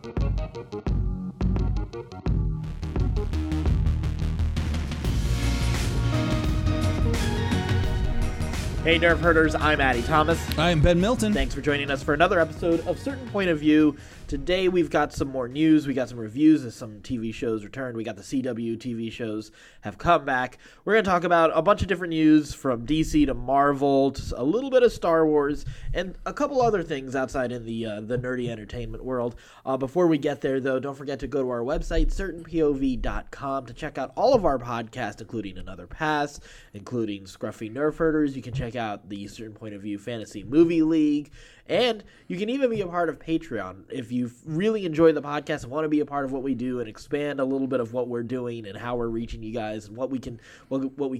Hey Nerf Herders, I'm Addy Thomas. I'm Ben Milton. Thanks for joining us for another episode of Certain Point of View. Today we've got some more news, we got some reviews as some TV shows returned, we got the CW TV shows have come back. We're going to talk about a bunch of different news from DC to Marvel, to a little bit of Star Wars, and a couple other things outside in the nerdy entertainment world. Before we get there though, don't forget to go to our website, certainpov.com, to check out all of our podcasts, including Another Pass, including Scruffy Nerf Herders. You can check out the Certain Point of View Fantasy Movie League, and you can even be a part of Patreon if you really enjoy the podcast and want to be a part of what we do and expand a little bit of what we're doing and how we're reaching you guys and what we can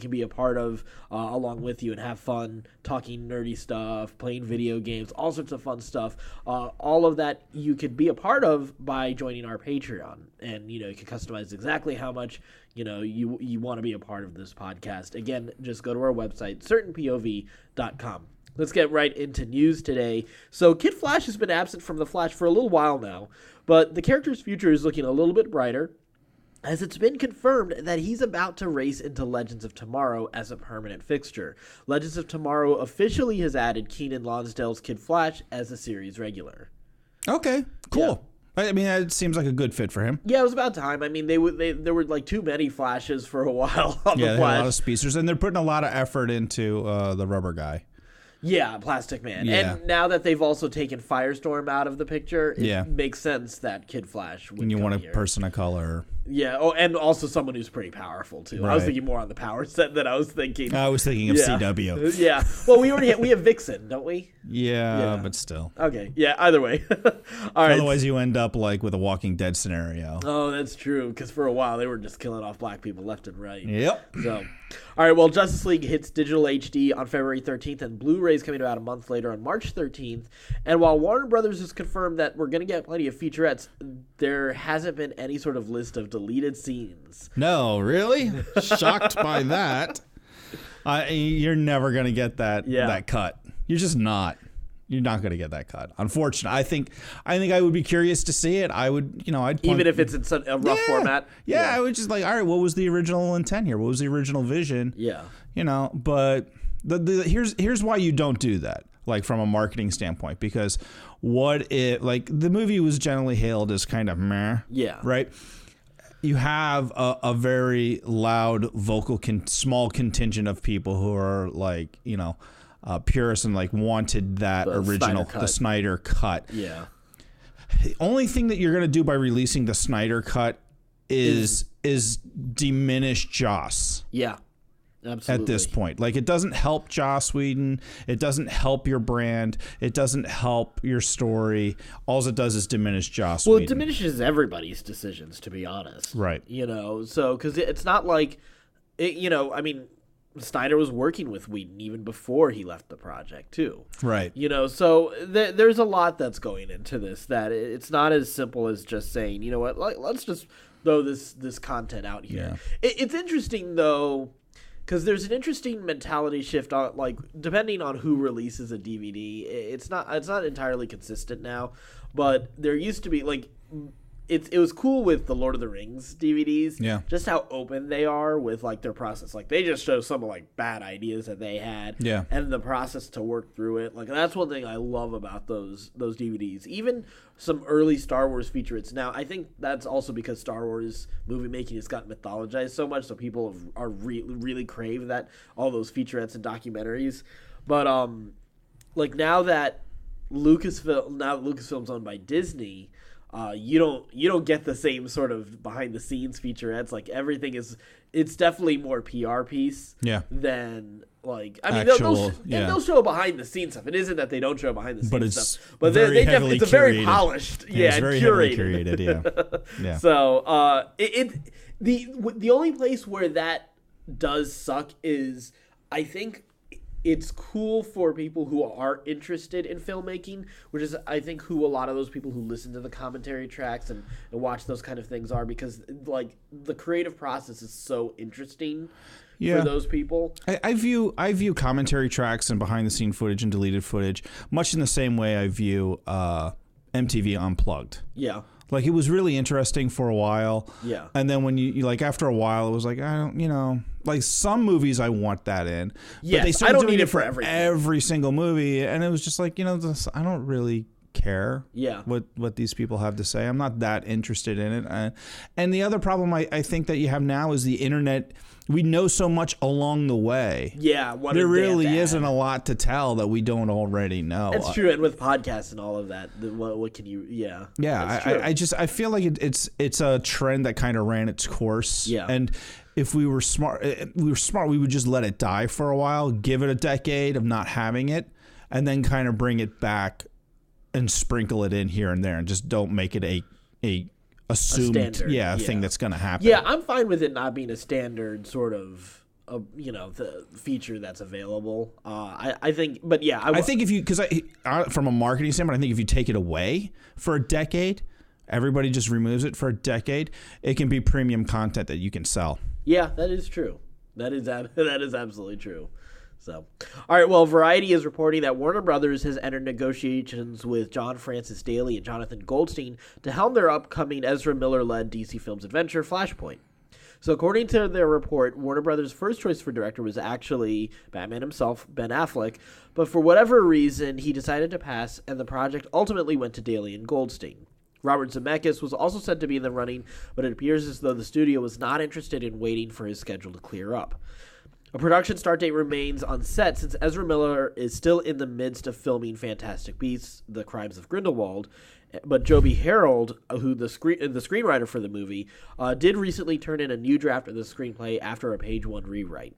be a part of along with you and have fun talking nerdy stuff, playing video games, all sorts of fun stuff. All of that you could be a part of by joining our Patreon, and you can customize exactly how much you want to be a part of this podcast. Again, just go to our website, certainpov.com. Let's get right into news today. So Kid Flash has been absent from The Flash for a little while now, but the character's future is looking a little bit brighter, as it's been confirmed that he's about to race into Legends of Tomorrow as a permanent fixture. Legends of Tomorrow officially has added Keenan Lonsdale's Kid Flash as a series regular. Okay, cool. Yeah. I mean, it seems like a good fit for him. Yeah, it was about time. I mean, there were like too many Flashes for a while on yeah, the Flash. they had a lot of speedsters, and they're putting a lot of effort into the rubber guy. Yeah, Plastic Man. Yeah. And now that they've also taken Firestorm out of the picture, it makes sense that Kid Flash would And you come want a here. person of color. Yeah, and also someone who's pretty powerful, too. Right. I was thinking more on the power set than I was thinking. I was thinking of CW. Yeah. Well, we have Vixen, don't we? Yeah, but still. Okay. Yeah, either way. All right. Otherwise, you end up like with a Walking Dead scenario. Oh, that's true, because for a while they were just killing off black people left and right. Yep. So, all right, well, Justice League hits digital HD on February 13th, and Blu-ray's coming about a month later on March 13th. And while Warner Brothers has confirmed that we're going to get plenty of featurettes, there hasn't been any sort of list of deleted scenes. No, really? Shocked by that. You're never going to get that cut. You're just not. You're not going to get that cut. Unfortunately, I think I would be curious to see it. I would, even if it's in a rough format. Yeah, I would just like, all right, what was the original intent here? What was the original vision? Yeah. But here's why you don't do that. Like from a marketing standpoint, because the movie was generally hailed as kind of meh. Yeah. Right. You have a very loud, vocal, small contingent of people who are like, purists and like wanted that original, the Snyder cut. Yeah. The only thing that you're going to do by releasing the Snyder cut is diminish Joss. Yeah. Absolutely. At this point. Like, it doesn't help Joss Whedon. It doesn't help your brand. It doesn't help your story. All it does is diminish Joss Whedon. Well, it diminishes everybody's decisions, to be honest. Right. So, because it's not like, Snyder was working with Whedon even before he left the project, too. Right. So there's a lot that's going into this, that it's not as simple as just saying, you know what, let's just throw this content out here. Yeah. It's interesting, though, because there's an interesting mentality shift on, like, depending on who releases a DVD. It's not entirely consistent now, but there used to be, like, it was cool with the Lord of the Rings DVDs. Yeah. Just how open they are with, like, their process. Like, they just show some of, like, bad ideas that they had. Yeah. And the process to work through it. Like, that's one thing I love about those DVDs. Even some early Star Wars featurettes. Now, I think that's also because Star Wars movie making has gotten mythologized so much, so people are really crave that, all those featurettes and documentaries. But, like, now that Lucasfilm's owned by Disney, you don't get the same sort of behind the scenes featurettes. Like, everything it's definitely more PR piece than, like, I mean, they'll show behind the scenes stuff. It isn't that they don't show behind the scenes stuff, but it's a very polished, it's very curated. Yeah. So the only place where that does suck is, I think, it's cool for people who are interested in filmmaking, which is, I think, who a lot of those people who listen to the commentary tracks and watch those kind of things are, because, like, the creative process is so interesting for those people. I view commentary tracks and behind the scene footage and deleted footage much in the same way I view MTV Unplugged. Yeah. Like, it was really interesting for a while. Yeah. And then when you like, after a while, it was like, I don't, like some movies I want that in. Yes, but they started I don't doing need it for every single movie. And it was just like, I don't really care what these people have to say. I'm not that interested in it. And the other problem I think that you have now is the internet. We know so much along the way. Yeah. There really isn't a lot to tell that we don't already know. It's true. And with podcasts and all of that, what can you, Yeah. I feel like it's a trend that kind of ran its course. Yeah. And if we were smart, we would just let it die for a while, give it a decade of not having it, and then kind of bring it back and sprinkle it in here and there, and just don't make it a assumed thing that's going to happen. Yeah, I'm fine with it not being a standard sort of the feature that's available. I think, but yeah, I think if you, because from a marketing standpoint, I think if you take it away for a decade, everybody just removes it for a decade, it can be premium content that you can sell. Yeah, that is true. That is absolutely true. So, all right, well, Variety is reporting that Warner Brothers has entered negotiations with John Francis Daley and Jonathan Goldstein to helm their upcoming Ezra Miller-led DC Films adventure, Flashpoint. So, according to their report, Warner Brothers' first choice for director was actually Batman himself, Ben Affleck, but for whatever reason, he decided to pass, and the project ultimately went to Daley and Goldstein. Robert Zemeckis was also said to be in the running, but it appears as though the studio was not interested in waiting for his schedule to clear up. A production start date remains on set since Ezra Miller is still in the midst of filming Fantastic Beasts: The Crimes of Grindelwald, but Joby Harold, who the screenwriter for the movie, did recently turn in a new draft of the screenplay after a page one rewrite.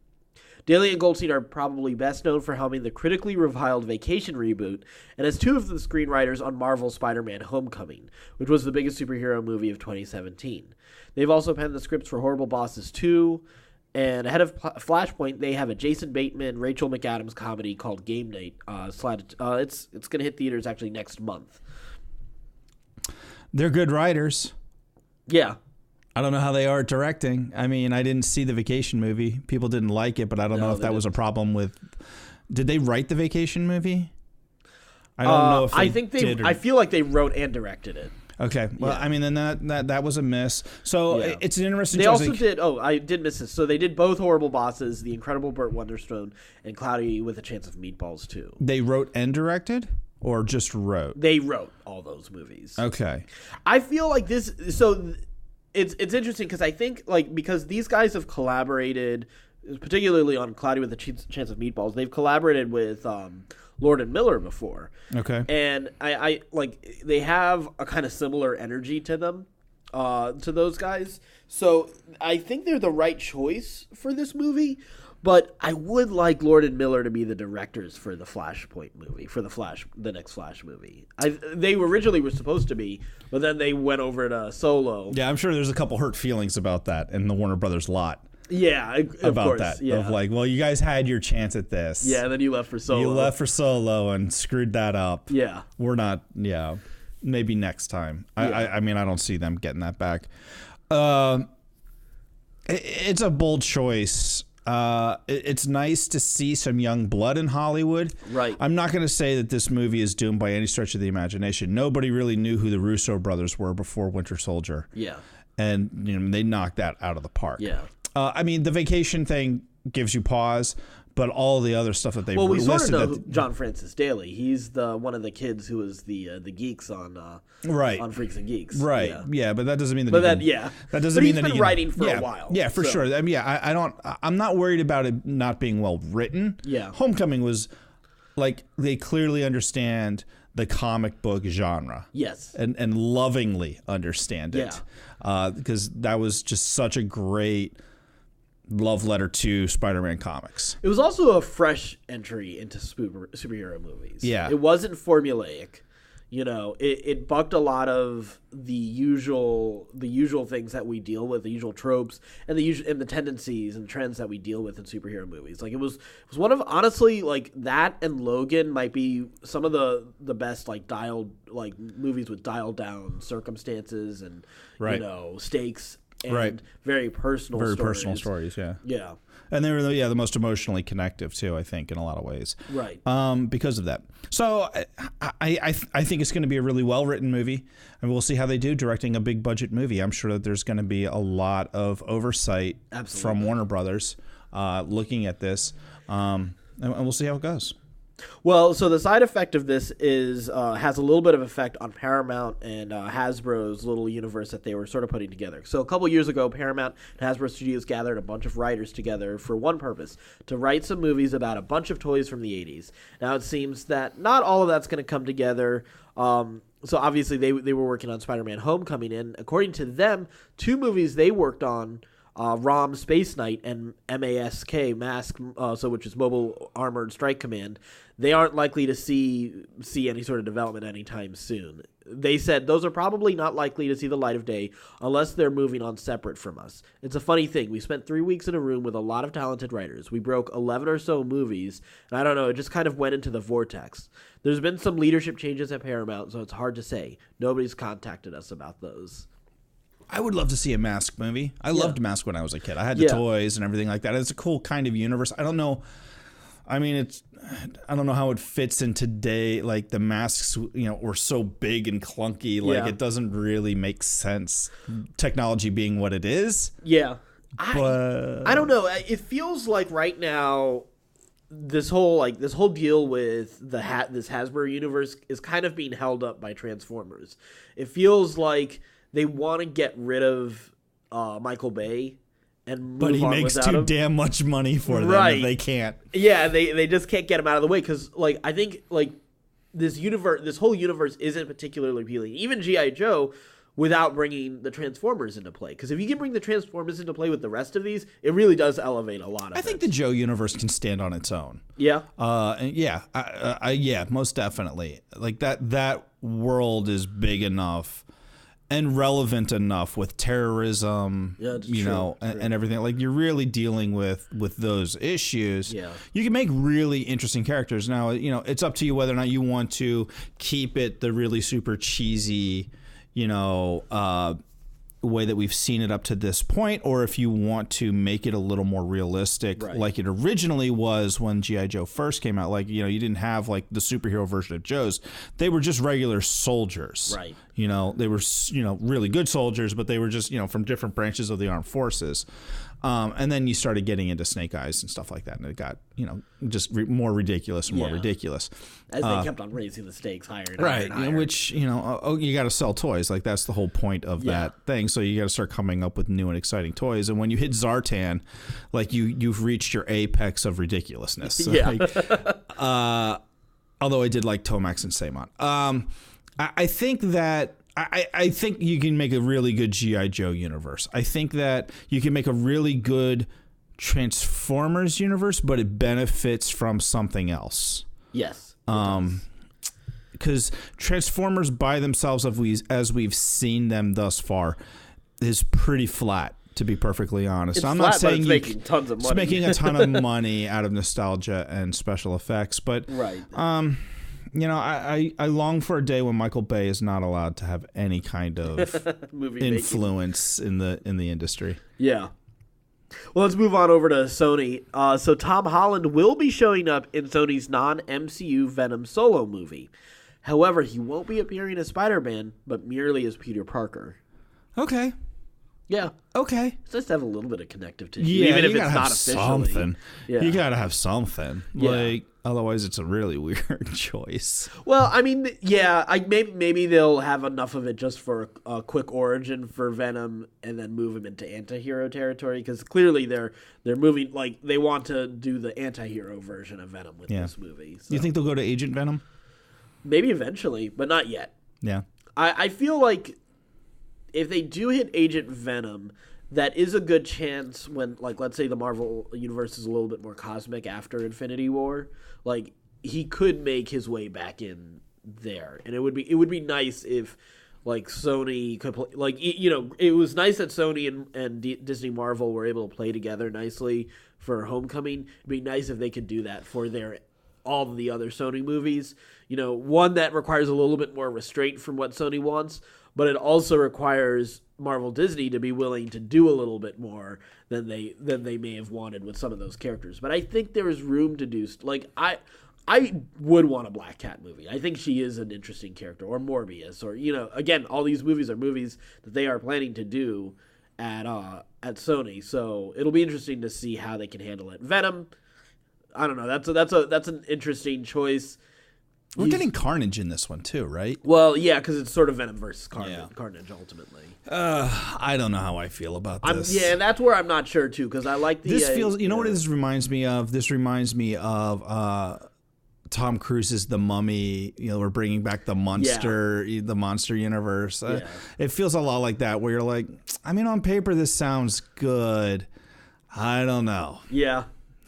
Daley and Goldstein are probably best known for helming the critically reviled Vacation reboot, and as two of the screenwriters on Marvel's Spider-Man: Homecoming, which was the biggest superhero movie of 2017. They've also penned the scripts for Horrible Bosses 2, and ahead of Flashpoint, they have a Jason Bateman, Rachel McAdams comedy called Game Night. It's going to hit theaters actually next month. They're good writers. Yeah. I don't know how they are directing. I mean, I didn't see the Vacation movie. People didn't like it, but I don't know if that was a problem with... Did they write the Vacation movie? I don't know if they did. I feel like they wrote and directed it. Okay. Well, yeah. I mean, then that was a miss. So it's an interesting choice. They also did... Oh, I did miss this. So they did both Horrible Bosses, The Incredible Burt Wonderstone, and Cloudy with a Chance of Meatballs, too. They wrote and directed? Or just wrote? They wrote all those movies. Okay. I feel like this... So it's interesting because I think, like, because these guys have collaborated, particularly on Cloudy with a Chance of Meatballs, they've collaborated with... Lord and Miller before. Okay. And I like they have a kind of similar energy to them, to those guys. So I think they're the right choice for this movie, but I would like Lord and Miller to be the directors for the Flashpoint movie, for the next Flash movie. They originally were supposed to be, but then they went over to Solo. Yeah, I'm sure there's a couple hurt feelings about that in the Warner Brothers lot. Yeah, about course, that. Yeah. Of like, well, you guys had your chance at this. Yeah, and then you left for Solo. You left for Solo and screwed that up. Yeah. We're not, maybe next time. Yeah. I mean, I don't see them getting that back. It's a bold choice. It's nice to see some young blood in Hollywood. Right. I'm not going to say that this movie is doomed by any stretch of the imagination. Nobody really knew who the Russo brothers were before Winter Soldier. Yeah. And they knocked that out of the park. Yeah. I mean, the Vacation thing gives you pause, but all the other stuff that they we sort of know John Francis Daley. He's one of the kids who was the geeks on on Freaks and Geeks. Right. Yeah, but that doesn't mean that. That doesn't mean that he's been writing for a while. Yeah, for sure. I mean, I'm not worried about it not being well written. Yeah. Homecoming was like they clearly understand the comic book genre. Yes. And lovingly understand it. Yeah. Because that was just such a great love letter to Spider-Man comics. It was also a fresh entry into superhero movies. Yeah. It wasn't formulaic. It bucked a lot of the usual things that we deal with, the usual tropes and the tendencies and trends that we deal with in superhero movies. Like it was one of, honestly, like that and Logan might be some of the best movies with dialed down circumstances and stakes. and very personal stories. Yeah. And they were the most emotionally connective too, I think, in a lot of ways. Right. Because of that. So I think it's going to be a really well-written movie, and we'll see how they do directing a big budget movie. I'm sure that there's going to be a lot of oversight from Warner Brothers looking at this, and we'll see how it goes. Well, so the side effect of this is has a little bit of effect on Paramount and Hasbro's little universe that they were sort of putting together. So a couple years ago, Paramount and Hasbro Studios gathered a bunch of writers together for one purpose, to write some movies about a bunch of toys from the 80s. Now, it seems that not all of that's going to come together. So obviously they were working on Spider-Man Homecoming, and according to them, 2 movies they worked on, ROM Space Knight and MASK, which is Mobile Armored Strike Command, they aren't likely to see any sort of development anytime soon. They said those are probably not likely to see the light of day unless they're moving on separate from us. It's a funny thing. We spent 3 weeks in a room with a lot of talented writers. We broke 11 or so movies, and I don't know, it just kind of went into the vortex. There's been some leadership changes at Paramount, so it's hard to say. Nobody's contacted us about those. I would love to see a Mask movie. I loved Mask when I was a kid. I had the toys and everything like that. It's a cool kind of universe. I don't know. I mean, I don't know how it fits in today. Like, the masks, were so big and clunky. Like, it doesn't really make sense. Technology being what it is. Yeah. I don't know. It feels like right now, this whole deal with this Hasbro universe is kind of being held up by Transformers. It feels like they want to get rid of Michael Bay and move but he on makes without too him. Damn much money for them if they can't. Yeah, they just can't get him out of the way because, I think this whole universe isn't particularly appealing. Even G.I. Joe, without bringing the Transformers into play. Because if you can bring the Transformers into play with the rest of these, it really does elevate a lot of it. I think the Joe universe can stand on its own. Yeah. Yeah, most definitely. Like that world is big enough and relevant enough with terrorism, and everything. Like, you're really dealing with those issues. Yeah. You can make really interesting characters. Now, it's up to you whether or not you want to keep it the really super cheesy, way that we've seen it up to this point, or if you want to make it a little more realistic, like it originally was when G.I. Joe first came out. Like, you didn't have like the superhero version of Joe's. They were just regular soldiers. Right. They were, really good soldiers, but they were just, from different branches of the armed forces. And then you started getting into Snake Eyes and stuff like that, and it got, just more ridiculous and more ridiculous. As they kept on raising the stakes higher and higher. Right, which, you got to sell toys. Like, that's the whole point of that thing. So you got to start coming up with new and exciting toys. And when you hit Zartan, like, you've reached your apex of ridiculousness. Although I did like Tomax and Samon. I think that I think you can make a really good G.I. Joe universe. I think that you can make a really good Transformers universe, but it benefits from something else. Yes. Because Transformers by themselves, as we've seen them thus far, is pretty flat, to be perfectly honest. I'm not saying it's making tons of money. It's making a ton of money out of nostalgia and special effects, but I long for a day when Michael Bay is not allowed to have any kind of influence in the industry. Yeah. Well, let's move on over to Sony. So Tom Holland will be showing up in Sony's non-MCU Venom solo movie. However, he won't be appearing as Spider-Man, but merely as Peter Parker. Okay. Yeah. Okay. It's nice to have a little bit of connective tissue, even if it's not officially. Something. Yeah. You gotta have something. Yeah. Like, otherwise it's a really weird choice. Well, I mean, maybe they'll have enough of it just for a quick origin for Venom and then move him into anti-hero territory, because clearly they're moving, like, they want to do the anti-hero version of Venom with this movie. So. You think they'll go to Agent Venom? Maybe eventually, but not yet. Yeah. I feel like if they do hit Agent Venom, that is a good chance when, like, let's say the Marvel Universe is a little bit more cosmic after Infinity War. Like, he could make his way back in there, and it would be nice if, like, Sony could play, like, it was nice that Sony and Disney Marvel were able to play together nicely for Homecoming. It'd be nice if they could do that for all of the other Sony movies. One that requires a little bit more restraint from what Sony wants, but it also requires Marvel Disney to be willing to do a little bit more than they may have wanted with some of those characters. But I think there is room to do like I would want a Black Cat movie. I think she is an interesting character, or Morbius, or again, all these movies are movies that they are planning to do at Sony. So it'll be interesting to see how they can handle it. Venom, I don't know. That's an interesting choice. We're getting Carnage in this one too, right? Well, yeah, because it's sort of Venom versus Carnage ultimately. I don't know how I feel about this. Yeah, and that's where I'm not sure too, because I like the. This feels. You know what this reminds me of? This reminds me of Tom Cruise's The Mummy. We're bringing back the monster universe. It feels a lot like that, where you're like, I mean, on paper this sounds good. I don't know. Yeah.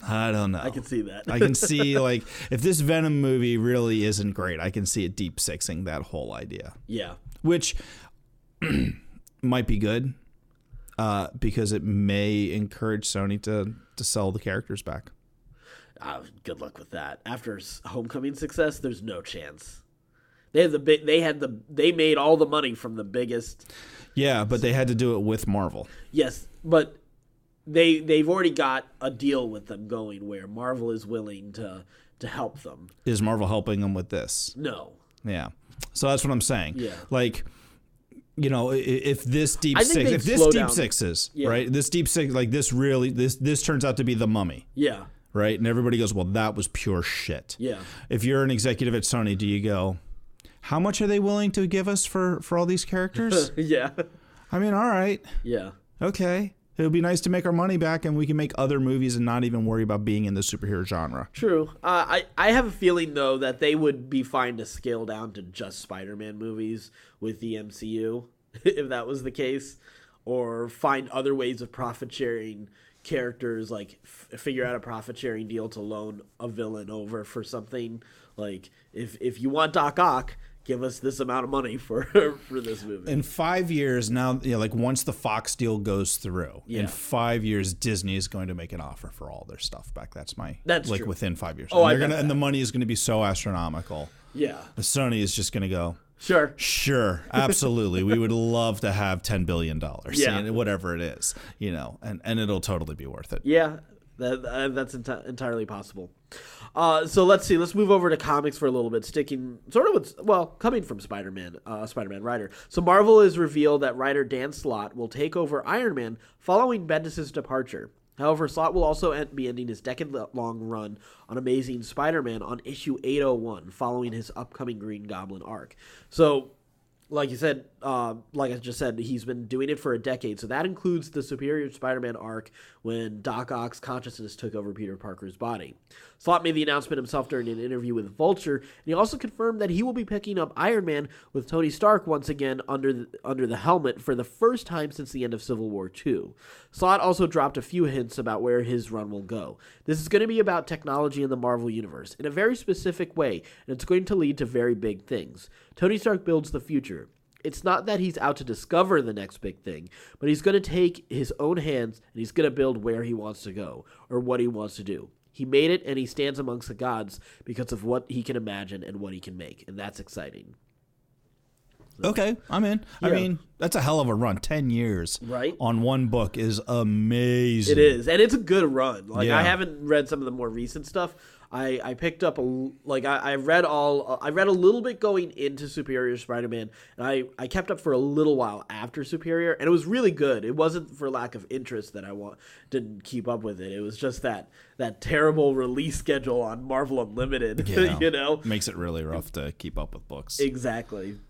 I don't know. I can see that. I can see, like, if this Venom movie really isn't great, I can see it deep sixing that whole idea. Yeah. Which might be good because it may encourage Sony to sell the characters back. Good luck with that. After Homecoming success, there's no chance. They made all the money from the biggest. Yeah, but they had to do it with Marvel. Yes, but they've already got a deal with them going where Marvel is willing to help them. Is Marvel helping them with this? No. Yeah. So that's what I'm saying. Yeah. Like, if this deep sixes, right? This deep six, like this really, this turns out to be The Mummy. Yeah. Right? And everybody goes, well, that was pure shit. Yeah. If you're an executive at Sony, do you go, how much are they willing to give us for all these characters? Yeah. I mean, all right. Yeah. Okay. It would be nice to make our money back and we can make other movies and not even worry about being in the superhero genre. True. I have a feeling, though, that they would be fine to scale down to just Spider-Man movies with the MCU, if that was the case, or find other ways of profit-sharing characters, like figure out a profit-sharing deal to loan a villain over for something. Like, if you want Doc Ock, give us this amount of money for this movie. In 5 years now, like once the Fox deal goes through, in 5 years Disney is going to make an offer for all their stuff back. That's true. Within 5 years. Oh, and the money is going to be so astronomical. Yeah. Sony is just going to go, Sure, absolutely. We would love to have $10 billion, whatever it is, and it'll totally be worth it. Yeah, that's entirely possible. So let's see. Let's move over to comics for a little bit, sticking sort of coming from Spider-Man writer. So Marvel has revealed that writer Dan Slott will take over Iron Man following Bendis' departure. However, Slott will also be ending his decade-long run on Amazing Spider-Man on issue 801, following his upcoming Green Goblin arc. So, like you said, like I just said, he's been doing it for a decade. So that includes the Superior Spider-Man arc when Doc Ock's consciousness took over Peter Parker's body. Slott made the announcement himself during an interview with Vulture, and he also confirmed that he will be picking up Iron Man with Tony Stark once again under the helmet for the first time since the end of Civil War II. Slott also dropped a few hints about where his run will go. This is going to be about technology in the Marvel Universe in a very specific way, and it's going to lead to very big things. Tony Stark builds the future. It's not that he's out to discover the next big thing, but he's going to take his own hands and he's going to build where he wants to go or what he wants to do. He made it, and he stands amongst the gods because of what he can imagine and what he can make, and that's exciting. So, okay, I'm in. Yeah. I mean, that's a hell of a run. 10 years on one book is amazing. It is, and it's a good run. Like, I haven't read some of the more recent stuff. I picked up I read a little bit going into Superior Spider-Man, and I kept up for a little while after Superior, and it was really good. It wasn't for lack of interest that I didn't keep up with it. It was just that terrible release schedule on Marvel Unlimited. Makes it really rough to keep up with books. Exactly.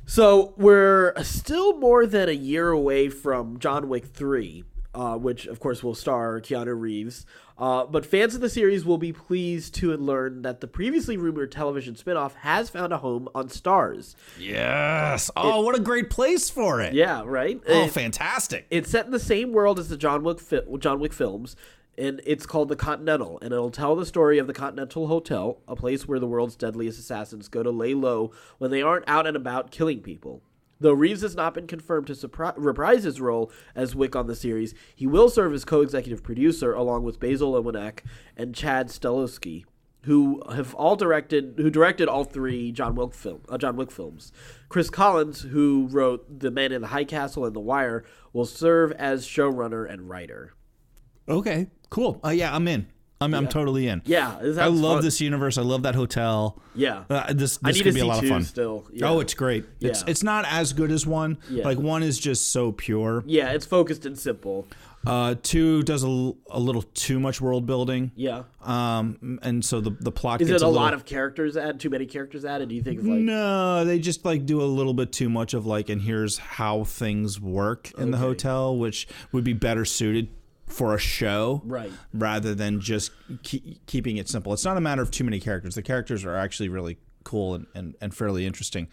So we're still more than a year away from John Wick 3. Which, of course, will star Keanu Reeves. But fans of the series will be pleased to learn that the previously rumored television spinoff has found a home on Starz. Yes! What a great place for it! Yeah, right? Fantastic! It's set in the same world as the John Wick films, and it's called The Continental, and it'll tell the story of the Continental Hotel, a place where the world's deadliest assassins go to lay low when they aren't out and about killing people. Though Reeves has not been confirmed to reprise his role as Wick on the series, he will serve as co-executive producer along with Basil Owanek and Chad Stahelski, who directed all 3 John Wick films. Chris Collins, who wrote The Man in the High Castle and The Wire, will serve as showrunner and writer. Okay, cool. Yeah, I'm in. I'm totally in. Yeah, I love this universe. I love that hotel. Yeah, this could be a lot of fun. Still, yeah. Oh, it's great. Yeah. It's not as good as 1. Yeah. Like 1 is just so pure. Yeah, it's focused and simple. 2 does a little too much world building. Yeah. And so the plot is gets it a lot of characters added? Too many characters added? Do you think? No, they just like do a little bit too much of like, and here's how things work in the hotel, which would be better suited for a show, right? Rather than just keeping it simple. It's not a matter of too many characters. The characters are actually really cool and fairly interesting.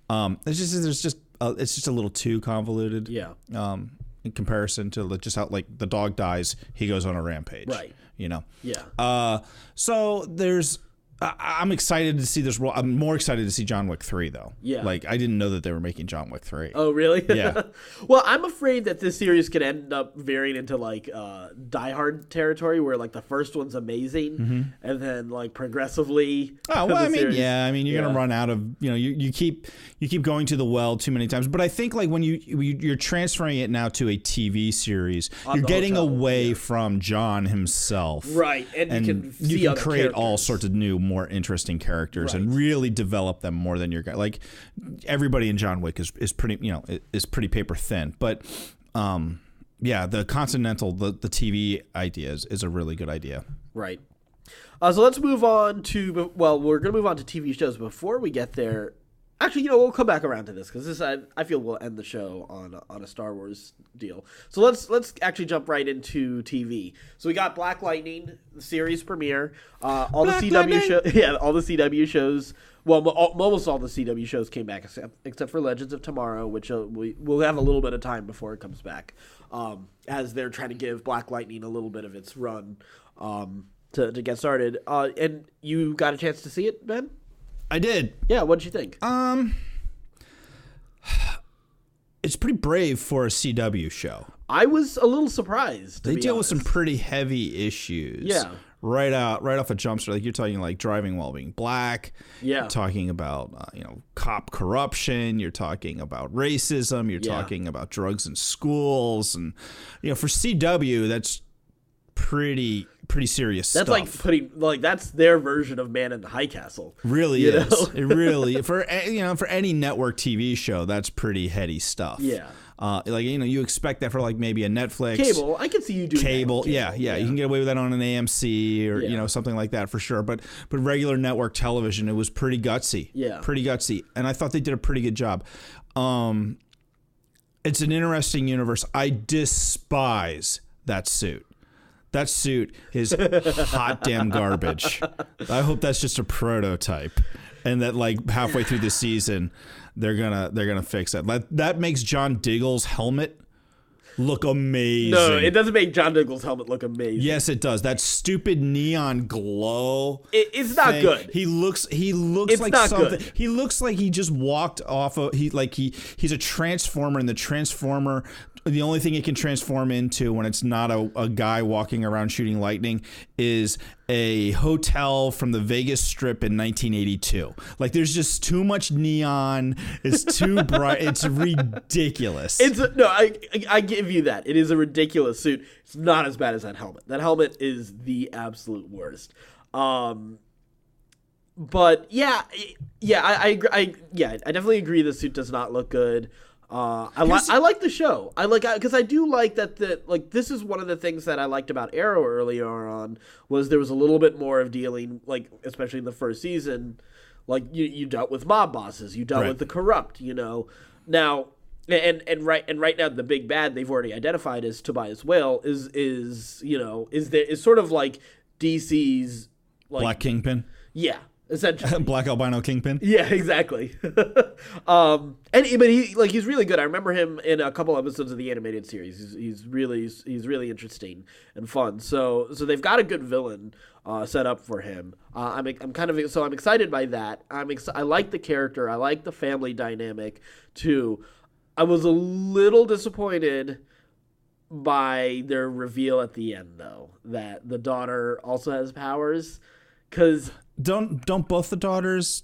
It's just a little too convoluted. Yeah. In comparison to just how like the dog dies, he goes on a rampage. Right. You know. Yeah. So there's. I'm excited to see this role. I'm more excited to see John Wick 3, though. Yeah. Like, I didn't know that they were making John Wick 3. Oh, really? Yeah. Well, I'm afraid that this series could end up veering into, like, Die Hard territory, where, like, the first one's amazing, and then, like, progressively... Oh, well, I mean, you're going to run out of... You know, you keep going to the well too many times. But I think, like, when you're transferring it now to a TV series, you're getting away from John himself. Right. And you can create characters. All sorts of new, more interesting characters and really develop them more than your guy. Like everybody in John Wick is pretty, is pretty paper thin. But the Continental, the TV idea is a really good idea. Right. So let's move on to, we're going to move on to TV shows. Before we get there, actually, we'll come back around to this because this I feel we'll end the show on a Star Wars deal. So let's actually jump right into TV. So we got Black Lightning, the series premiere. All the CW shows. Well, almost all the CW shows came back except for Legends of Tomorrow, which we'll have a little bit of time before it comes back, as they're trying to give Black Lightning a little bit of its run to get started. And you got a chance to see it, Ben? I did. Yeah, what did you think? It's pretty brave for a CW show. I was a little surprised. They deal with some pretty heavy issues. Yeah. Right off a jump start. Like you're talking like driving while being black. Yeah. You're talking about cop corruption. You're talking about racism. You're talking about drugs in schools, and for CW that's pretty serious stuff. That's that's their version of Man in the High Castle. Really is. It really for any network TV show, that's pretty heady stuff. Yeah. You expect that for like maybe a Netflix cable. I can see you doing cable. Yeah. You can get away with that on an AMC or something like that for sure. But regular network television, it was pretty gutsy. Yeah. Pretty gutsy, and I thought they did a pretty good job. It's an interesting universe. I despise that suit. That suit is hot damn garbage. I hope that's just a prototype, and that like halfway through the season, they're gonna fix it. That makes John Diggle's helmet look amazing. No, it doesn't make John Diggle's helmet look amazing. Yes, it does. That stupid neon glow. It's not good. He looks it's like not something. Good. He looks like he just walked off of he's a transformer, and the transformer, the only thing it can transform into when it's not a guy walking around shooting lightning is a hotel from the Vegas Strip in 1982. Like there's just too much neon. It's too bright. It's ridiculous. I give you that. It is a ridiculous suit. It's not as bad as that helmet. That helmet is the absolute worst. But I agree. I definitely agree. The suit does not look good. I like the show. Because I do like that. This is one of the things that I liked about Arrow earlier on was there was a little bit more of dealing, like especially in the first season, like you dealt with mob bosses, you dealt with the corrupt, Now, and right now the big bad they've already identified as Tobias Whale is sort of like DC's like Black Kingpin. Yeah. Essentially. Black albino kingpin. Yeah, exactly. But he's really good. I remember him in a couple episodes of the animated series. He's really interesting and fun. So they've got a good villain set up for him. I'm excited by that. I like the character. I like the family dynamic too. I was a little disappointed by their reveal at the end though, that the daughter also has powers. Because don't both the daughters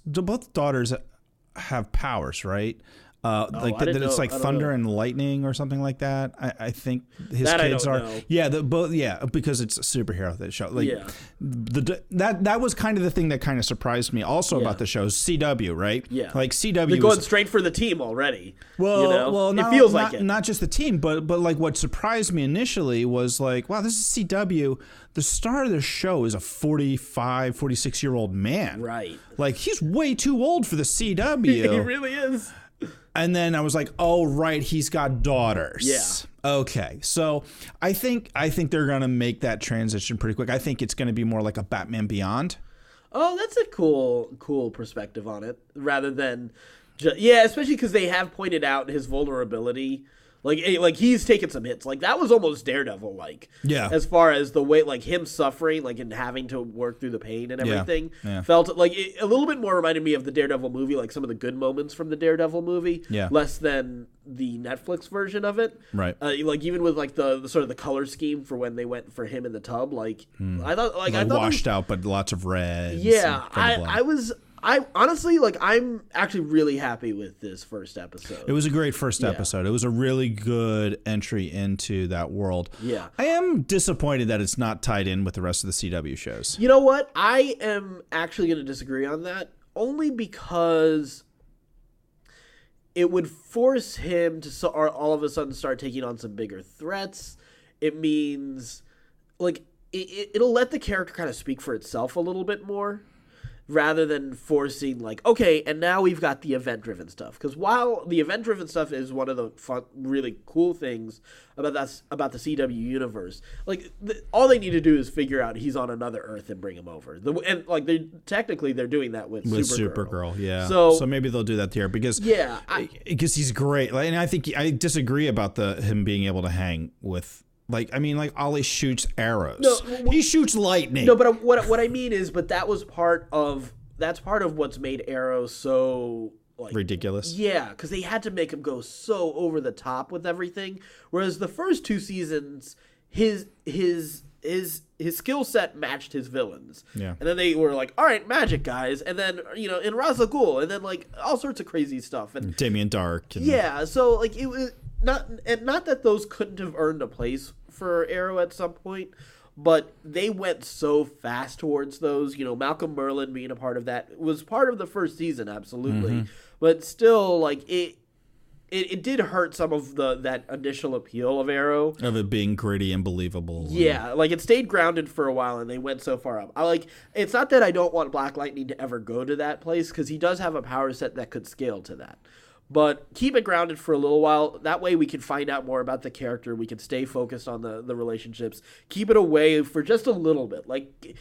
have powers, right? Like it's like thunder and lightning or something like that. I think his that kids are. Know. Yeah, because it's a superhero that show. Like that was kind of the thing that kind of surprised me also about the show. CW, right? Yeah, like CW. They're going straight for the team already. Well, it feels like it. Not just the team, but like what surprised me initially was like, wow, this is CW. The star of the show is a 45, 46-year-old man. Right. Like he's way too old for the CW. He really is. And then I was like, oh, right, he's got daughters. Yeah. Okay. So I think they're going to make that transition pretty quick. I think it's going to be more like a Batman Beyond. Oh, that's a cool perspective on it. Rather than especially because they have pointed out his vulnerability. Like he's taken some hits. Like that was almost Daredevil like. Yeah. As far as the way like him suffering, like and having to work through the pain and everything, felt like a little bit more reminded me of the Daredevil movie, like some of the good moments from the Daredevil movie. Yeah. Less than the Netflix version of it. Right. Like even with like the sort of the color scheme for when they went for him in the tub, like I thought like washed out, but lots of red. Yeah. I honestly, like, I'm actually really happy with this first episode. It was a great first episode. It was a really good entry into that world. Yeah. I am disappointed that it's not tied in with the rest of the CW shows. You know what? I am actually going to disagree on that, only because it would force him to all of a sudden start taking on some bigger threats. It means, like, it'll let the character kind of speak for itself a little bit more, rather than forcing like, okay, and now we've got the event-driven stuff. Because while the event-driven stuff is one of the fun, really cool things about the CW universe, like all they need to do is figure out he's on another Earth and bring him over. And like they're doing that with Supergirl. Yeah. So maybe they'll do that here because because he's great. Like, and I think I disagree about him being able to hang with. Like, I mean, like, Ollie shoots arrows. No, he shoots lightning. No, but what I mean is, that's part of what's made Arrow so, like... ridiculous? Yeah, because they had to make him go so over the top with everything. Whereas the first two seasons, his skill set matched his villains. Yeah. And then they were like, all right, magic, guys. And then, in Ra's al Ghul, and then, like, all sorts of crazy stuff. And Damien Dark. Yeah, so, like, it was... Not that those couldn't have earned a place for Arrow at some point, but they went so fast towards those. Malcolm Merlyn being a part of that was part of the first season, absolutely. Mm-hmm. But still, like it did hurt some of that initial appeal of Arrow, of it being gritty and believable. Yeah, like it stayed grounded for a while, and they went so far up. It's not that I don't want Black Lightning to ever go to that place, because he does have a power set that could scale to that. But keep it grounded for a little while. That way we can find out more about the character. We can stay focused on the relationships. Keep it away for just a little bit. Like,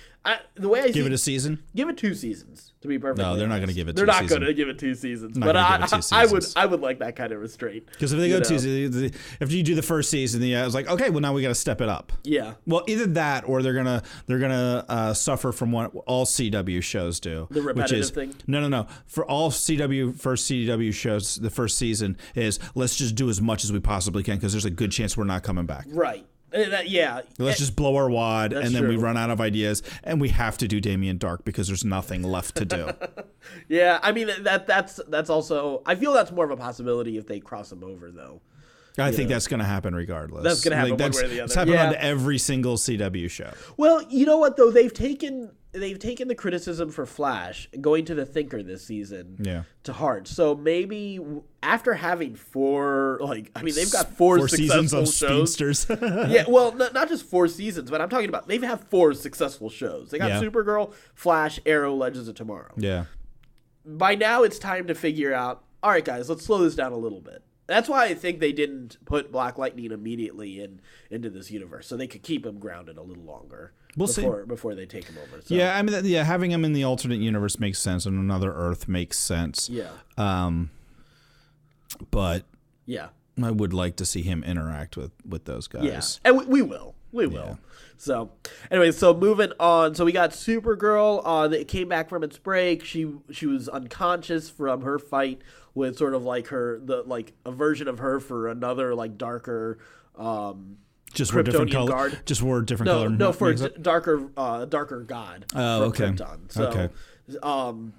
the way I give it a season? Give it 2 seasons, to be perfectly honest. No, they're not going to give it 2 seasons. seasons. They're not going to give it 2 seasons. But I would like that kind of restraint. Because if they go 2 seasons, if you do the first season, I was like, okay, well, now we got to step it up. Yeah. Well, either that or they're gonna suffer from what all CW shows do. The repetitive thing? No. For all first CW shows, the first season is let's just do as much as we possibly can because there's a good chance we're not coming back. Right. Let's just blow our wad, and then we run out of ideas, and we have to do Damien Dark because there's nothing left to do. Yeah, I mean that's also, I feel that's more of a possibility if they cross them over, though. I think that's going to happen regardless. That's going to happen one way or the other. It's happened on every single CW show. Well, you know what though? They've taken the criticism for Flash going to the Thinker this season to heart. So maybe after having 4, they've got 4 seasons of shows. Speedsters. Yeah, well, not just 4 seasons, but I'm talking about they've had 4 successful shows. They got Supergirl, Flash, Arrow, Legends of Tomorrow. Yeah. By now, it's time to figure out. All right, guys, let's slow this down a little bit. That's why I think they didn't put Black Lightning immediately into this universe, so they could keep him grounded a little longer before they take him over. So. Yeah, I mean, having him in the alternate universe makes sense, and another Earth makes sense. Yeah. But yeah, I would like to see him interact with those guys. Yeah, and we will. We will. Yeah. So, anyway, moving on. So we got Supergirl that came back from its break. She was unconscious from her fight with sort of like a version of her for another like darker Just wore different color. Guard. Just wore different color. No, for darker god. Oh, okay. Krypton. So,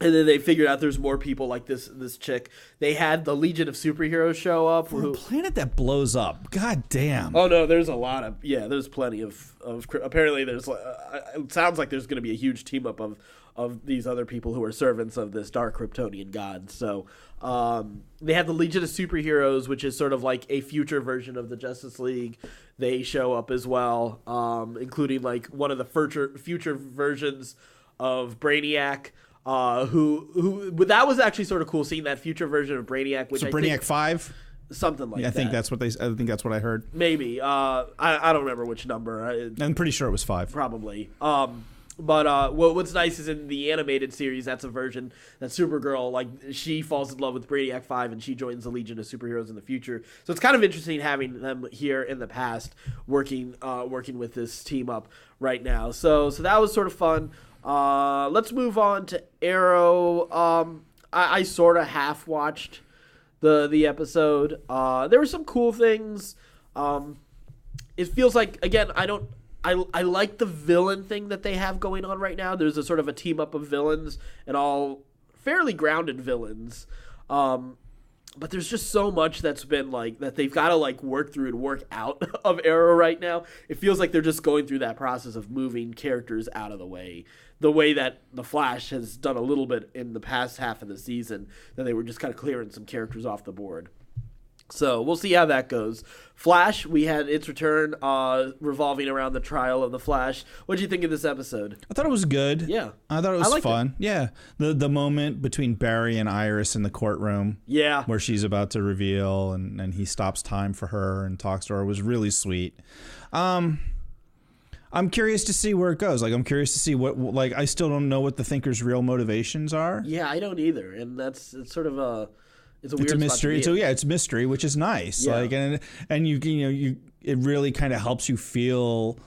and then they figured out there's more people like this chick. They had the Legion of Superheroes show up. For a planet that blows up. God damn. Oh, no, there's a lot of... Yeah, there's plenty of apparently, there's... it sounds like there's going to be a huge team-up of these other people who are servants of this dark Kryptonian god. So they have the Legion of Superheroes, which is sort of like a future version of the Justice League. They show up as well, including like one of the future versions of Brainiac. Who that was actually sort of cool seeing that future version of Brainiac, which Brainiac 5, something like that. I think that's what I heard. Maybe I don't remember which number. I'm pretty sure it was 5. Probably. But what's nice is in the animated series, that's a version that Supergirl, like, she falls in love with Brainiac 5 and she joins the Legion of Superheroes in the future. So it's kind of interesting having them here in the past working with this team up right now. So that was sort of fun. Let's move on to Arrow. I sort of half watched the episode. There were some cool things. It feels like, again, I like the villain thing that they have going on right now. There's a sort of a team up of villains and all fairly grounded villains. But there's just so much that's been like that they've got to like work through and work out of Arrow right now. It feels like they're just going through that process of moving characters out of the way that the Flash has done a little bit in the past half of the season, that they were just kind of clearing some characters off the board. So we'll see how that goes. Flash, we had its return revolving around the trial of the Flash. What did you think of this episode? I thought it was good. Yeah. I thought it was fun. Yeah. The moment between Barry and Iris in the courtroom. Yeah. Where she's about to reveal and he stops time for her and talks to her was really sweet. I'm curious to see where it goes. Like, I'm curious to see what, I still don't know what the Thinker's real motivations are. Yeah, I don't either. And it's sort of a... It's a mystery. So yeah, it's mystery, which is nice. Yeah. Like, and you it really kind of helps you feel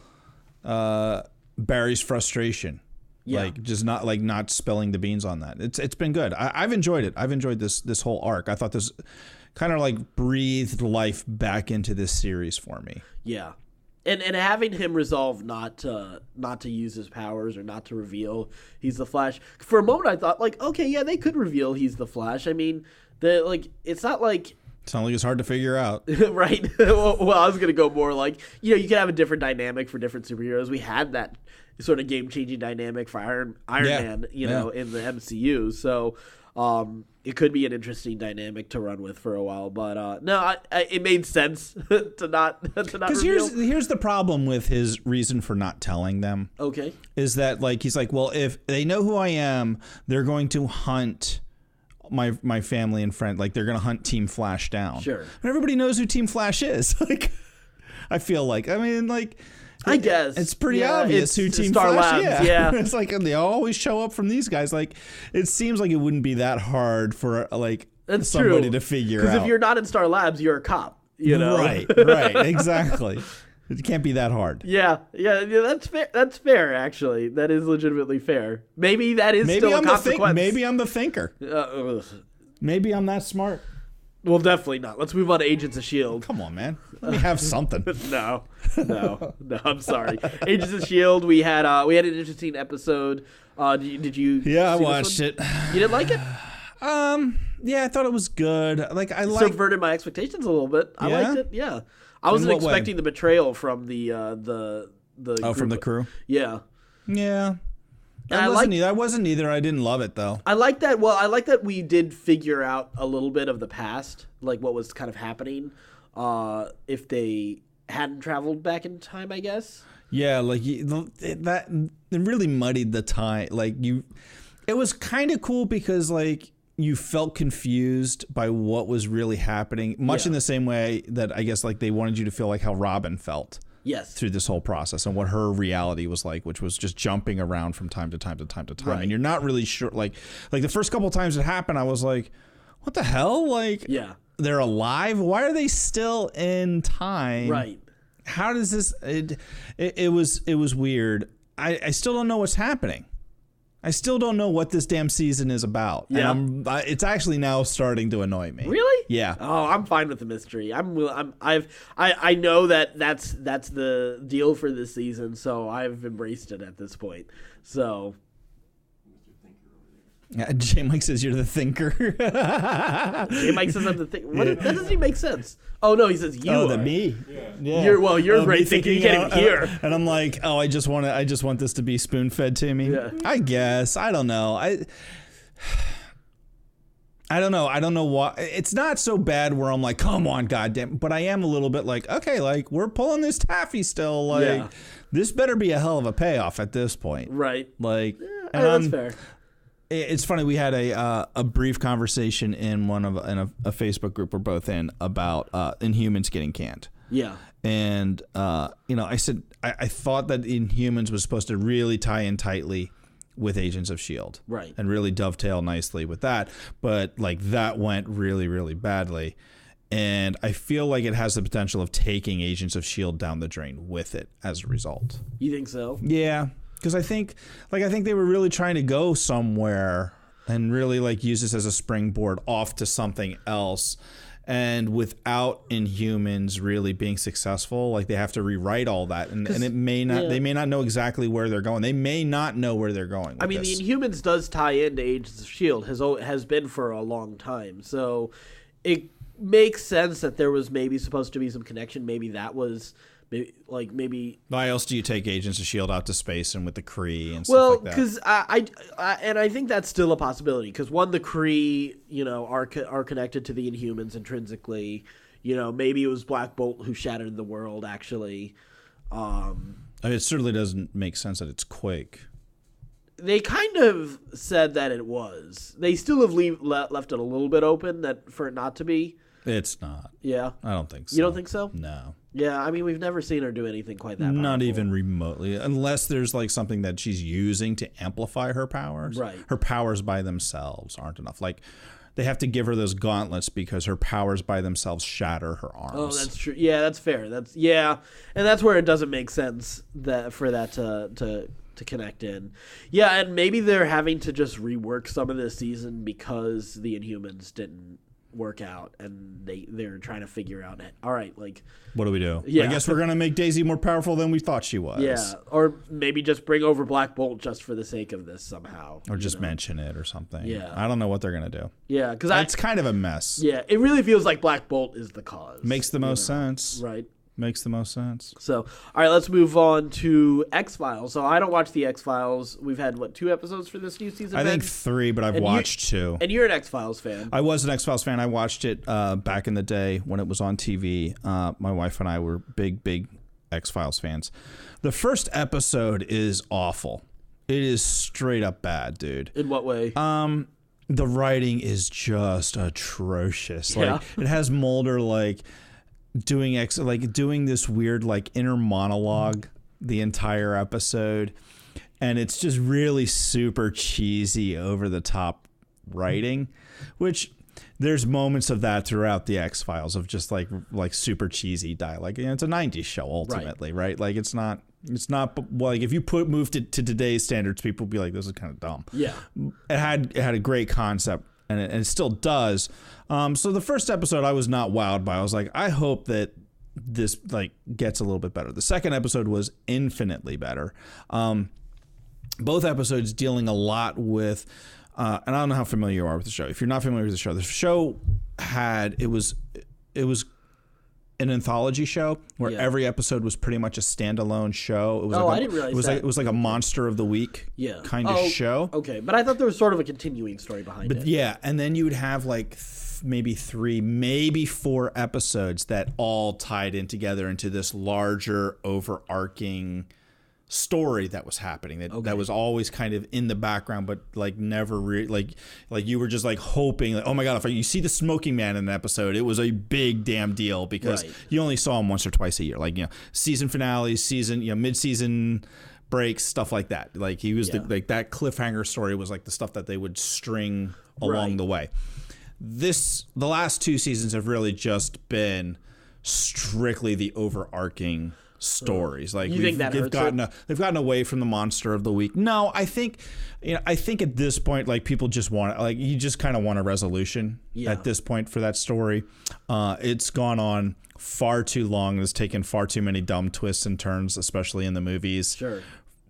Barry's frustration. Yeah. Like just not spilling the beans on that. It's been good. I've enjoyed it. I've enjoyed this whole arc. I thought this kind of like breathed life back into this series for me. Yeah. And having him resolve not to use his powers or not to reveal he's the Flash. For a moment I thought like, okay, yeah, they could reveal he's the Flash. I mean, it's not like it's hard to figure out. Right. Well, I was going to go more like, you could have a different dynamic for different superheroes. We had that sort of game-changing dynamic for Iron Man, in the MCU. So it could be an interesting dynamic to run with for a while. But no, it made sense to not because here's the problem with his reason for not telling them. Okay. Is that like he's like, well, if they know who I am, they're going to hunt my family and friend, like they're gonna hunt Team Flash down. Sure. And everybody knows who Team Flash is. Like, I feel like, I guess it's pretty obvious who Team Star Flash. Labs, yeah. It's like they always show up from these guys. Like, it seems like it wouldn't be that hard for That's somebody true. To figure out. Because if you're not in Star Labs, you're a cop. Right, exactly. It can't be that hard. Yeah, that's fair. That's fair, actually. That is legitimately fair. Maybe that is still a consequence. Maybe I'm the thinker. Maybe I'm that smart. Well, definitely not. Let's move on to Agents of S.H.I.E.L.D. Come on, man. Let me have something. No, I'm sorry. Agents of S.H.I.E.L.D., we had an interesting episode. Did you Yeah, I watched it. You didn't like it? Yeah, I thought it was good. Subverted my expectations a little bit. I liked it, yeah. I wasn't expecting the betrayal from the from the crew. Yeah. Yeah. I wasn't either. I didn't love it though. I like that. Well, I like that we did figure out a little bit of the past, like what was kind of happening, if they hadn't traveled back in time, I guess. Yeah, like that it really muddied the time. It was kind of cool because like you felt confused by what was really happening, much in the same way that I guess like they wanted you to feel like how Robin felt. Yes. Through this whole process and what her reality was like, which was just jumping around from time to time to time to time. Right. And you're not really sure. Like the first couple of times it happened, I was like, what the hell? Like, they're alive? Why are they still in time? Right. How does this... It was weird. I still don't know what's happening. I still don't know what this damn season is about. Yeah. And it's actually now starting to annoy me. Really? Yeah. Oh, I'm fine with the mystery. I know that's the deal for this season, so I've embraced it at this point. So. J. Mike says you're the thinker. J. Mike says I'm the thinker. That doesn't even make sense. Oh no, he says you. Oh, are. Me. Yeah. You're great thinking. You can't even hear. And I'm like, oh, I just want this to be spoon fed to me. Yeah. I guess. I don't know. I don't know. I don't know why. It's not so bad where I'm like, come on, goddamn. But I am a little bit like, okay, like we're pulling this taffy still. Like this better be a hell of a payoff at this point. Right. Like, that's fair. It's funny. We had a brief conversation in a Facebook group we're both in about Inhumans getting canned. Yeah. And I said I thought that Inhumans was supposed to really tie in tightly with Agents of S.H.I.E.L.D. Right. And really dovetail nicely with that, but like that went really, really badly. And I feel like it has the potential of taking Agents of S.H.I.E.L.D. down the drain with it as a result. You think so? Yeah. Because I think they were really trying to go somewhere and really like use this as a springboard off to something else. And without Inhumans really being successful, like they have to rewrite all that, and it may not. Yeah. They may not know exactly where they're going. They may not know where they're going. I mean, the Inhumans does tie into Agents of S.H.I.E.L.D. has been for a long time, so it makes sense that there was maybe supposed to be some connection. Maybe that was. Maybe. Why else do you take Agents of S.H.I.E.L.D. out to space and with the Kree and stuff like that? Well, because I think that's still a possibility. Because one, the Kree, are connected to the Inhumans intrinsically. Maybe it was Black Bolt who shattered the world. Actually, it certainly doesn't make sense that it's Quake. They kind of said that it was. They still have left it a little bit open for it not to be. It's not. Yeah, I don't think so. You don't think so? No. Yeah, I mean, we've never seen her do anything quite that powerful. Not even remotely, unless there's like something that she's using to amplify her powers. Right. Her powers by themselves aren't enough. Like, they have to give her those gauntlets because her powers by themselves shatter her arms. Oh, that's true. Yeah, that's fair. And that's where it doesn't make sense for that to connect in. Yeah, and maybe they're having to just rework some of this season because the Inhumans didn't work out, and they're trying to figure out, all right, like, what do we do? Yeah. I guess we're gonna make Daisy more powerful than we thought she was. Yeah, or maybe just bring over Black Bolt just for the sake of this somehow, or just mention it or something. Yeah, I don't know what they're gonna do. Yeah, because it's kind of a mess. Yeah, it really feels like Black Bolt is the cause. Makes the most sense, right? Makes the most sense. So, all right, let's move on to XFiles. So I don't watch the XFiles. We've had, 2 episodes for this new season? I think 3, but I've watched 2. And you're an XFiles fan. I was an XFiles fan. I watched it back in the day when it was on TV. My wife and I were big XFiles fans. The first episode is awful. It is straight up bad, dude. In what way? The writing is just atrocious. Yeah. Like, it has Mulder, doing this weird inner monologue the entire episode, and it's just really super cheesy, over the top writing, which there's moments of that throughout the X-Files of just like super cheesy dialogue. It's a 90s show ultimately, right? Like it's not like if you move to today's standards, people would be like, this is kind of dumb. Yeah. It had a great concept, and it still does. So the first episode I was not wowed by. I was like, I hope that this gets a little bit better. The second episode was infinitely better. Both episodes dealing a lot with, and I don't know how familiar you are with the show. If you're not familiar with the show was an anthology show where every episode was pretty much a standalone show. It was I didn't realize that. It was like a monster of the week kind of show. Okay, but I thought there was sort of a continuing story behind it. Yeah, and then you would have maybe 3, maybe 4 episodes that all tied in together into this larger overarching story that was happening that was always kind of in the background, but never really you were just hoping oh my god, if you see the smoking man in an episode, it was a big damn deal because you only saw him once or twice a year, season finales, mid-season breaks, stuff like that. He was that cliffhanger story was the stuff that they would string along the way. The last 2 seasons have really just been strictly the overarching stories. Like you think they've gotten away from the monster of the week. No, I think at this point, like, people just want, like, you just kind of want a resolution at this point for that story. It's gone on far too long. It's taken far too many dumb twists and turns, especially in the movies. Sure.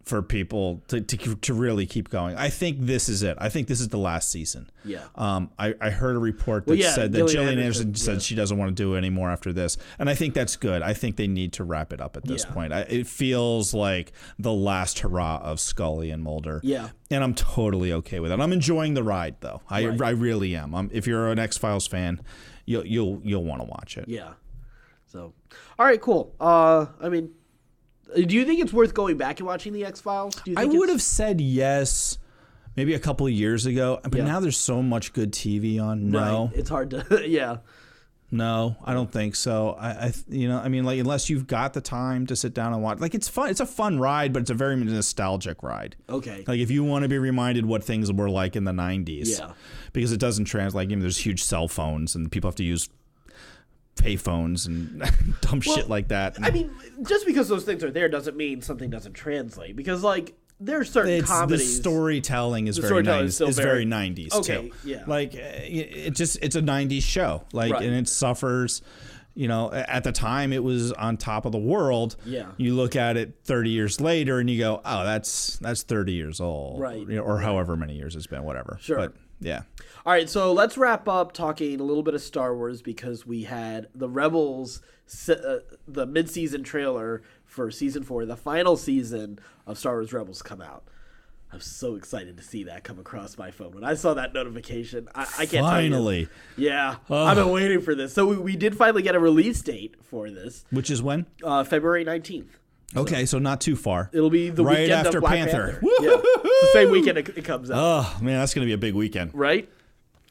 For people to really keep going. I think this is it. I think this is the last season. Yeah. I heard a report that said that Gillian Anderson said she doesn't want to do it anymore after this. And I think that's good. I think they need to wrap it up at this point. It feels like the last hurrah of Scully and Mulder. Yeah. And I'm totally okay with it. I'm enjoying the ride, though. I really am. If you're an X-Files fan, you'll want to watch it. Yeah. So, all right, cool. I mean, do you think it's worth going back and watching the X-Files? I would have said yes maybe a couple of years ago, but now there's so much good TV on. No. Right. It's hard to, No, I don't think so. Unless you've got the time to sit down and watch. Like, it's fun. It's a fun ride, but it's a very nostalgic ride. Okay. Like, if you want to be reminded what things were like in the 90s. Yeah. Because it doesn't translate. There's huge cell phones, and people have to use payphones and dumb shit like that. I mean, just because those things are there doesn't mean something doesn't translate. Because, like, there are certain comedies. The storytelling is very 90s okay, too. Yeah. Like, it's a 90s show. Like, and it suffers. At the time it was on top of the world. Yeah. You look at it 30 years later and you go, oh, that's 30 years old. Right. Or however many years it's been, whatever. Sure. But yeah. All right, so let's wrap up talking a little bit of Star Wars because we had the Rebels, the mid-season trailer for Season 4, the final season of Star Wars Rebels come out. I'm so excited to see that come across my phone. When I saw that notification, I can't finally. Tell you. Yeah, I've been waiting for this. So we did finally get a release date for this. Which is when? February 19th. Okay, so not too far. It'll be the right weekend after of Black Panther. Yeah, it's the same weekend it comes out. Oh, man, that's going to be a big weekend. Right?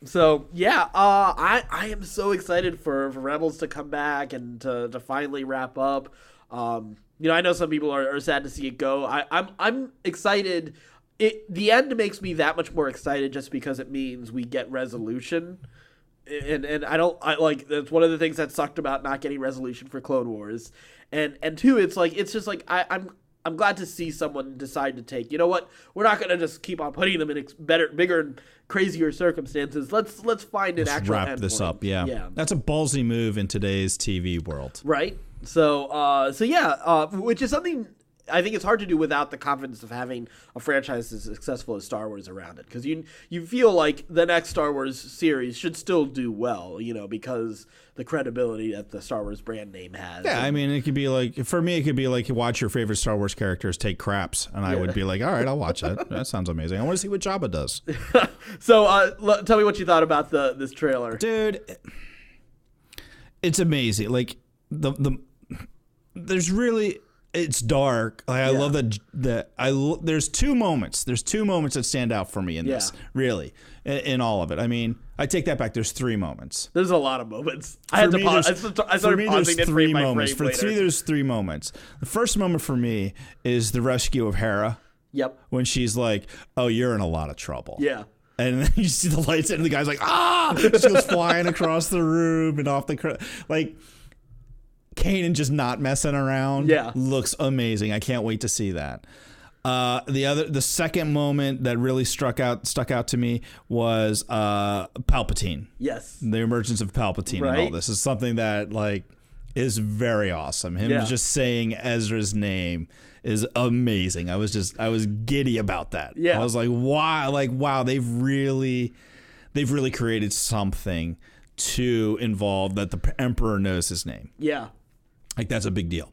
So, yeah, I am so excited for Rebels to come back and to finally wrap up. I know some people are sad to see it go. I'm excited. The end makes me that much more excited just because it means we get resolution. And that's one of the things that sucked about not getting resolution for Clone Wars. And two, it's just like I'm glad to see someone decide to take, you know what, we're not going to just keep on putting them in bigger and crazier circumstances. Let's find an actual wrap this point. up. Yeah. That's a ballsy move in today's TV world. Right. So which is something I think it's hard to do without the confidence of having a franchise as successful as Star Wars around it. Because you feel like the next Star Wars series should still do well, because the credibility that the Star Wars brand name has. Yeah, I mean, it could be like, for me, it could be like you watch your favorite Star Wars characters take craps, and I would be like, all right, I'll watch that. That sounds amazing. I want to see what Jabba does. So tell me what you thought about this trailer. Dude, it's amazing. Like, there's really... It's dark. Like, I love there's two moments. There's two moments that stand out for me in this, really, in all of it. I mean, I take that back. There's three moments. There's a lot of moments. I had to pause. I started pausing it frame by frame. For me, there's three moments. The first moment for me is the rescue of Hera. Yep. When she's like, "Oh, you're in a lot of trouble." Yeah. And then you see the lights, and the guy's like, "Ah!" She goes flying across the room and off the like. Kanan just not messing around. Yeah. Looks amazing. I can't wait to see that. The second moment that really stuck out to me was Palpatine. Yes. The emergence of Palpatine and all this is something that is very awesome. Him just saying Ezra's name is amazing. I was giddy about that. Yeah. I was like, wow, they've really created something to involve that the Emperor knows his name. Yeah. Like, that's a big deal.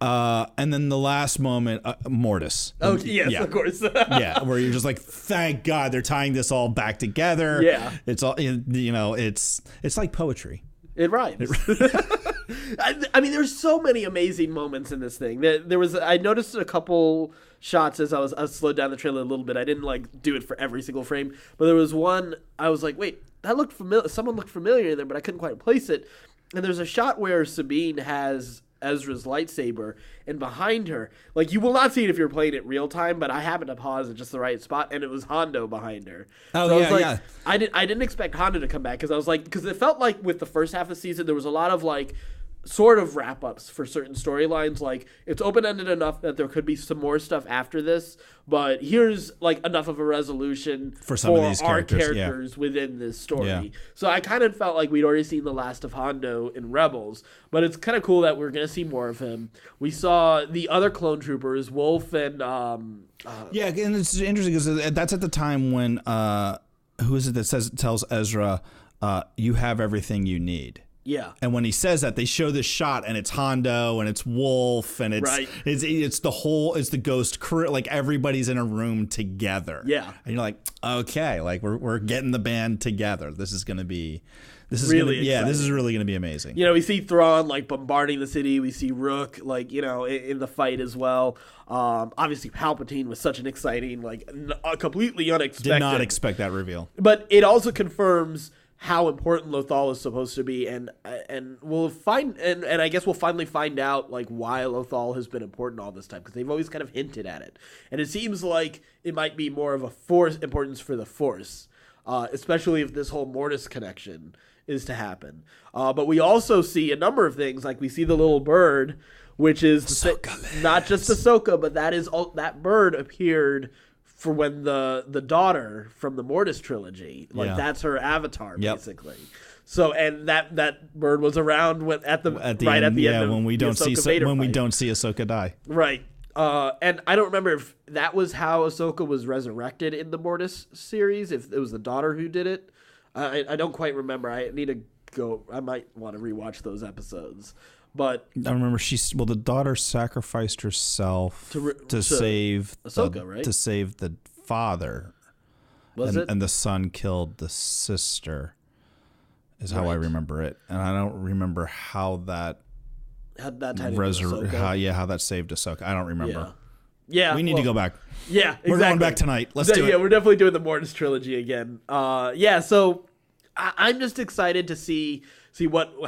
And then the last moment, Mortis. Oh, yes, of course. Yeah, where you're just like, thank God they're tying this all back together. Yeah. It's all, it's like poetry. It rhymes. I mean, there's so many amazing moments in this thing. I noticed a couple shots as I slowed down the trailer a little bit. I didn't do it for every single frame, but there was one I was like, wait, that looked familiar. Someone looked familiar in there, but I couldn't quite place it. And there's a shot where Sabine has Ezra's lightsaber, and behind her, you will not see it if you're playing it real time, but I happened to pause at just the right spot, and it was Hondo behind her. Oh, so yeah. I didn't expect Hondo to come back because it felt like with the first half of the season there was a lot of sort of wrap-ups for certain storylines. Like, it's open-ended enough that there could be some more stuff after this, but here's, like, enough of a resolution for some of these characters within this story. Yeah. So I kind of felt like we'd already seen the last of Hondo in Rebels, but it's kind of cool that we're going to see more of him. We saw the other clone troopers, Wolf and... yeah, and it's interesting because that's at the time when... who is it that tells Ezra, you have everything you need? Yeah. And when he says that, they show this shot, and it's Hondo, and it's Wolf, and it's the ghost crew, like everybody's in a room together. Yeah. And you're like, okay, like we're getting the band together. This is really going to be amazing. You know, we see Thrawn like bombarding the city. We see Rook like, you know, in the fight as well. Obviously Palpatine was such an exciting, like completely unexpected. Did not expect that reveal. But it also confirms how important Lothal is supposed to be, and we'll find, and I guess we'll finally find out like why Lothal has been important all this time, because they've always kind of hinted at it, and it seems like it might be more of a Force importance for the Force, especially if this whole Mortis connection is to happen. But we also see a number of things, like we see the little bird, which is not just Ahsoka, but that bird appeared for when the daughter from the Mortis trilogy, like that's her avatar basically. So, and that bird was around at the end when we don't see Ahsoka die. Right. And I don't remember if that was how Ahsoka was resurrected in the Mortis series, if it was the daughter who did it. I don't quite remember. I need to go. I might want to rewatch those episodes. But I remember the daughter sacrificed herself to save Ahsoka, right? To save the father. And the son killed the sister, is how I remember it. And I don't remember how that had that tied into Ahsoka. How that saved Ahsoka. I don't remember. Yeah. We need to go back. Yeah, exactly. We're going back tonight. Let's do it. Yeah, we're definitely doing the Mortis trilogy again. So I'm just excited to see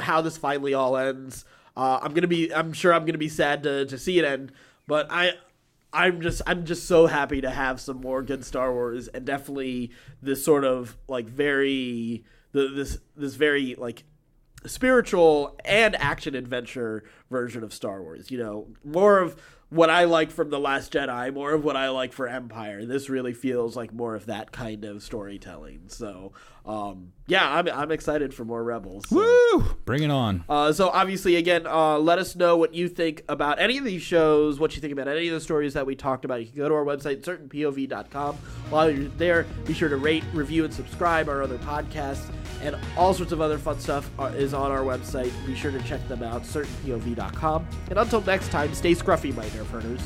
how this finally all ends. I'm sure I'm gonna be sad to see it end, but I'm just so happy to have some more good Star Wars, and definitely this sort of like very like spiritual and action adventure version of Star Wars. You know, more of what I like from The Last Jedi, more of what I like for Empire. This really feels like more of that kind of storytelling. So, I'm excited for more Rebels. So. Woo! Bring it on. So obviously, again, let us know what you think about any of these shows, what you think about any of the stories that we talked about. You can go to our website, certainpov.com. While you're there, be sure to rate, review, and subscribe our other podcasts, and all sorts of other fun stuff is on our website. Be sure to check them out, certainpov.com. And until next time, stay scruffy, my nerf herders.